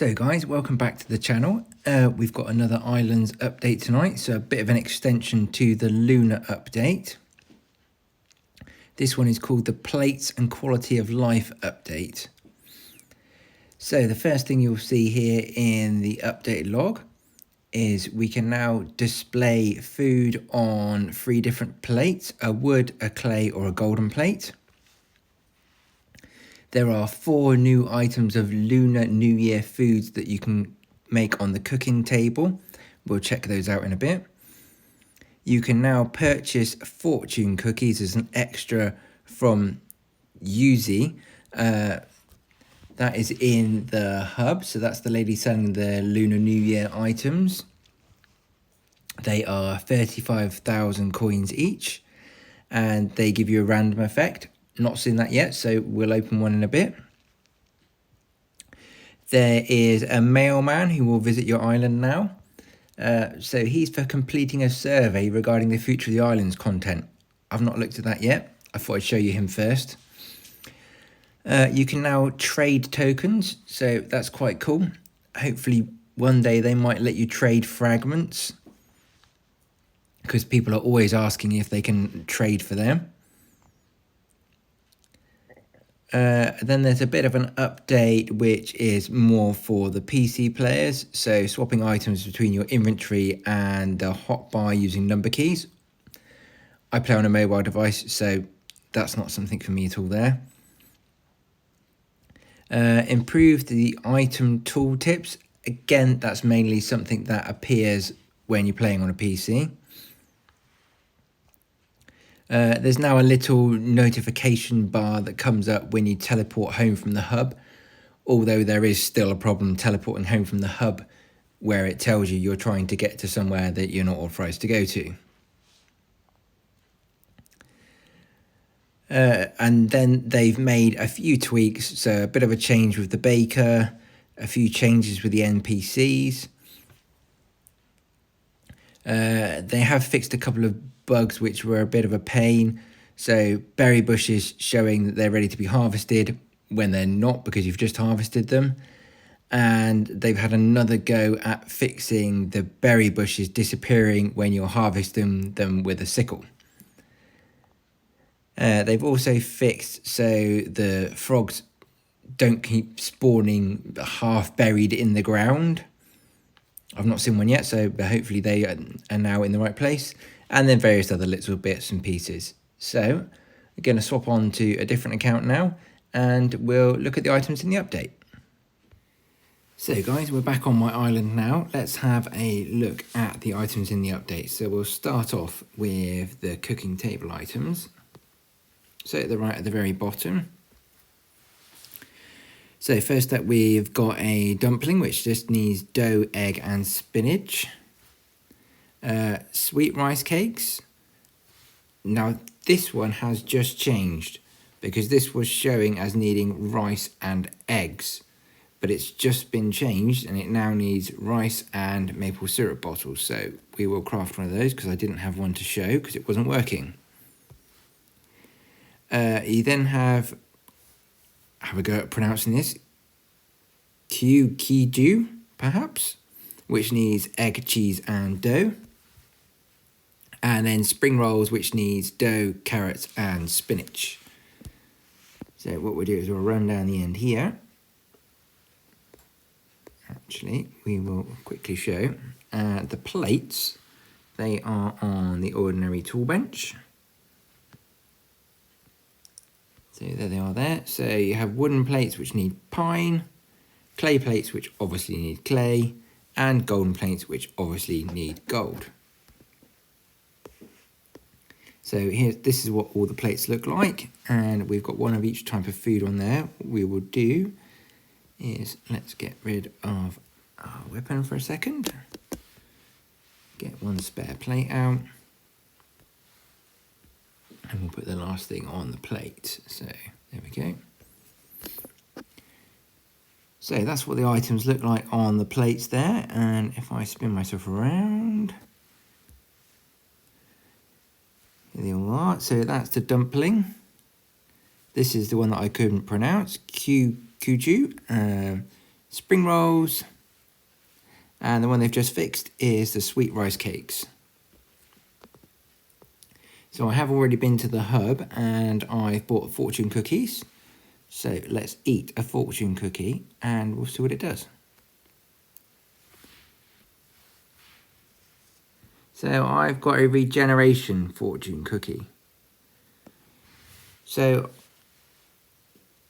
So guys, welcome back to the channel. We've got another Islands update tonight, so a bit of an extension to the Lunar update. This one is called the Plates and Quality of Life update. So the first thing you'll see here in the update log is we can now display food on 3 different plates: a wood, a clay or a golden plate. There are 4 new items of Lunar New Year foods that you can make on the cooking table. We'll check those out in a bit. You can now purchase fortune cookies as an extra from Yuzi. That is in the hub, so that's the lady selling the Lunar New Year items. They are 35,000 coins each, and they give you a random effect. Not seen that yet, so we'll open one in a bit. There is a mailman who will visit your island now. So he's for completing a survey regarding the future of the island's content. I've not looked at that yet. I thought I'd show you him first. You can now trade tokens, so that's quite cool. Hopefully one day they might let you trade fragments, because people are always asking if they can trade for them. Then there's a bit of an update which is more for the PC players, so swapping items between your inventory and the hotbar using number keys. I play on a mobile device, so that's not something for me at all there. Improve the item tooltips. Again, that's mainly something that appears when you're playing on a PC. There's now a little notification bar that comes up when you teleport home from the hub, although there is still a problem teleporting home from the hub where it tells you you're trying to get to somewhere that you're not authorized to go to. And then they've made a few tweaks, so a bit of a change with the baker, a few changes with the NPCs. They have fixed a couple of bugs which were a bit of a pain. So berry bushes showing that they're ready to be harvested when they're not, because you've just harvested them. And they've had another go at fixing the berry bushes disappearing when you're harvesting them with a sickle. They've also fixed so the frogs don't keep spawning half buried in the ground. I've not seen one yet, so hopefully they are now in the right place. And then various other little bits and pieces. So we're going to swap on to a different account now, and we'll look at the items in the update. So guys, we're back on my island now. Let's have a look at the items in the update. So we'll start off with the cooking table items. So at the very bottom. So first up, we've got a dumpling, which just needs dough, egg and spinach. Sweet rice cakes. Now this one has just changed, because this was showing as needing rice and eggs, but it's just been changed and it now needs rice and maple syrup bottles. So we will craft one of those, because I didn't have one to show because it wasn't working. You then have a go at pronouncing this, Kiju perhaps, which needs egg, cheese and dough. And then spring rolls, which needs dough, carrots and spinach. So what we'll do is we'll run down the end here. Actually, we will quickly show the plates. They are on the ordinary tool bench. So there they are there. So you have wooden plates which need pine, clay plates which obviously need clay, and golden plates which obviously need gold. So here, this is what all the plates look like, and we've got one of each type of food on there. What we will do is, let's get rid of our weapon for a second. Get one spare plate out. And we'll put the last thing on the plate. So there we go. So that's what the items look like on the plates there. And if I spin myself around, here they all are. So that's the dumpling. This is the one that I couldn't pronounce, Kuju. spring rolls, and the one they've just fixed is the sweet rice cakes. So I have already been to the hub and I've bought fortune cookies. So let's eat a fortune cookie and we'll see what it does. So I've got a regeneration fortune cookie. So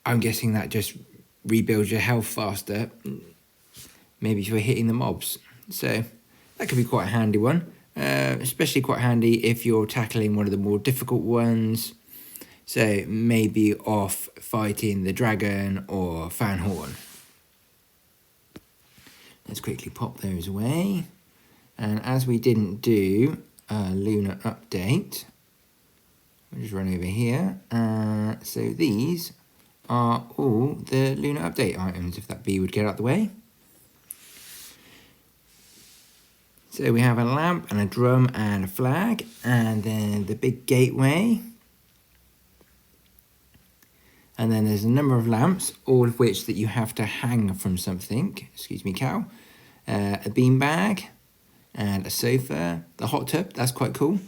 I'm guessing that just rebuilds your health faster, maybe if you're hitting the mobs. So that could be quite a handy one, especially quite handy if you're tackling one of the more difficult ones. So maybe off fighting the dragon or Fanhorn. Let's quickly pop those away. And as we didn't do a Lunar update, we'll just run over here. So these are all the Lunar update items, if that bee would get out the way. So we have a lamp and a drum and a flag, and then the big gateway. And then there's a number of lamps, all of which that you have to hang from something. Excuse me, cow. A beanbag and a sofa. The hot tub, that's quite cool.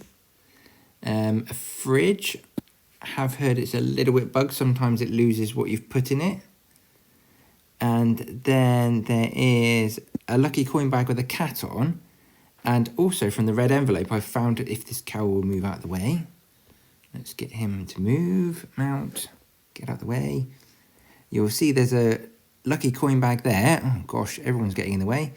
A fridge. I have heard it's a little bit bugged. Sometimes it loses what you've put in it. And then there is a lucky coin bag with a cat on. And also from the red envelope, I found if this cow will move out of the way. Let's get him to move, mount. Get out of the way. You'll see there's a lucky coin bag there. Oh gosh, everyone's getting in the way.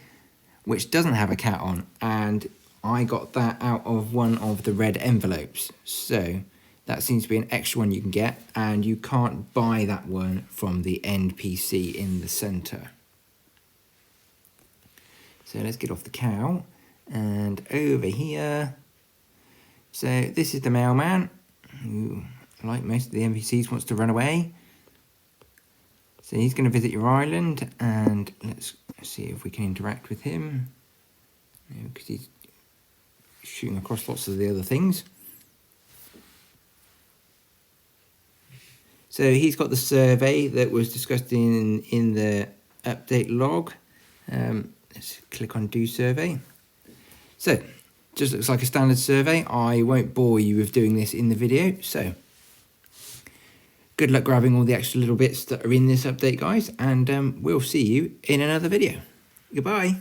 Which doesn't have a cat on. And I got that out of one of the red envelopes. So that seems to be an extra one you can get. And you can't buy that one from the NPC in the centre. So let's get off the cow. And over here. So this is the mailman. Who, like most of the NPCs, wants to run away. So he's going to visit your island, and let's see if we can interact with him. Because he's shooting across lots of the other things. So he's got the survey that was discussed in the update log. Let's click on do survey. So just looks like a standard survey. I won't bore you with doing this in the video, so good luck grabbing all the extra little bits that are in this update, guys, and we'll see you in another video. Goodbye.